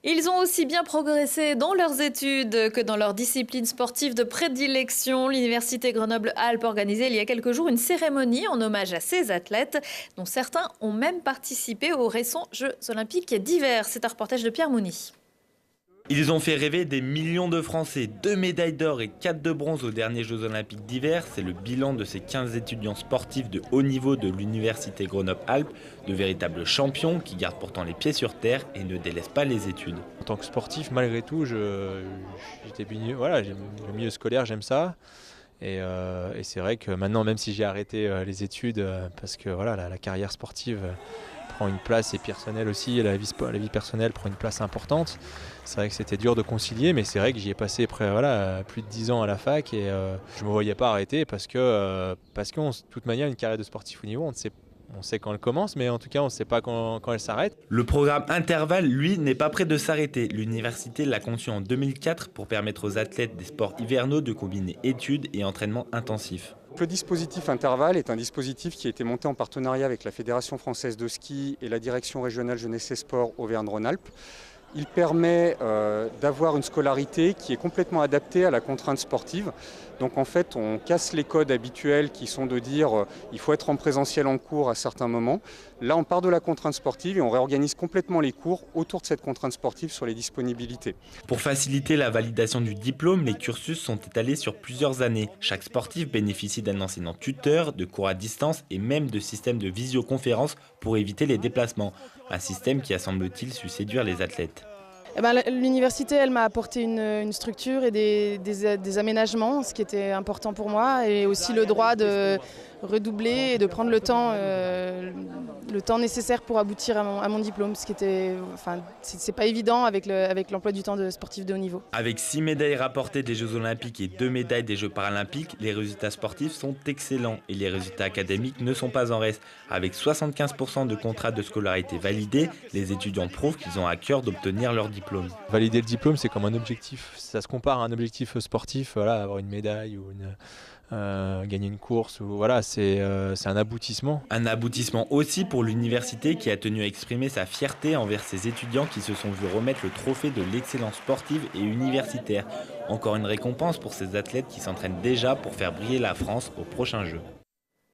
Ils ont aussi bien progressé dans leurs études que dans leur discipline sportive de prédilection. L'Université Grenoble-Alpes organisait il y a quelques jours une cérémonie en hommage à ces athlètes, dont certains ont même participé aux récents Jeux olympiques d'hiver. C'est un reportage de Pierre Mouny. Ils ont fait rêver des millions de Français. 2 médailles d'or et 4 de bronze aux derniers Jeux olympiques d'hiver. C'est le bilan de ces 15 étudiants sportifs de haut niveau de l'Université Grenoble-Alpes, de véritables champions qui gardent pourtant les pieds sur terre et ne délaissent pas les études. En tant que sportif, malgré tout, voilà, j'aime le milieu scolaire, j'aime ça. Et c'est vrai que maintenant, même si j'ai arrêté les études, parce que voilà, la carrière sportive prend une place, et personnelle aussi, la vie personnelle prend une place importante. C'est vrai que c'était dur de concilier, mais c'est vrai que j'y ai passé plus de 10 ans à la fac et je ne me voyais pas arrêter parce que de toute manière, une carrière de sportif au niveau, on sait quand elle commence, mais en tout cas, on ne sait pas quand elle s'arrête. Le programme Intervalle, lui, n'est pas prêt de s'arrêter. L'université l'a conçu en 2004 pour permettre aux athlètes des sports hivernaux de combiner études et entraînement intensif. Le dispositif Intervalle est un dispositif qui a été monté en partenariat avec la Fédération française de ski et la Direction régionale jeunesse et sport Auvergne-Rhône-Alpes. Il permet d'avoir une scolarité qui est complètement adaptée à la contrainte sportive. Donc en fait, on casse les codes habituels qui sont de dire il faut être en présentiel en cours à certains moments. Là, on part de la contrainte sportive et on réorganise complètement les cours autour de cette contrainte sportive sur les disponibilités. Pour faciliter la validation du diplôme, les cursus sont étalés sur plusieurs années. Chaque sportif bénéficie d'un enseignant tuteur, de cours à distance et même de systèmes de visioconférence pour éviter les déplacements. Un système qui a, semble-t-il, su séduire les athlètes. L'université, elle m'a apporté une structure et des aménagements, ce qui était important pour moi, et aussi le droit de redoubler et de prendre le temps nécessaire pour aboutir à mon diplôme, ce qui était, c'est pas évident avec l'emploi du temps de sportif de haut niveau. Avec 6 médailles rapportées des Jeux olympiques et 2 médailles des Jeux paralympiques, les résultats sportifs sont excellents et les résultats académiques ne sont pas en reste. Avec 75% de contrats de scolarité validés, les étudiants prouvent qu'ils ont à cœur d'obtenir leur diplôme. Valider le diplôme, c'est comme un objectif. Ça se compare à un objectif sportif, voilà, avoir une médaille ou gagner une course, voilà, c'est un aboutissement. Un aboutissement aussi pour l'université qui a tenu à exprimer sa fierté envers ses étudiants qui se sont vus remettre le trophée de l'excellence sportive et universitaire. Encore une récompense pour ces athlètes qui s'entraînent déjà pour faire briller la France aux prochains Jeux.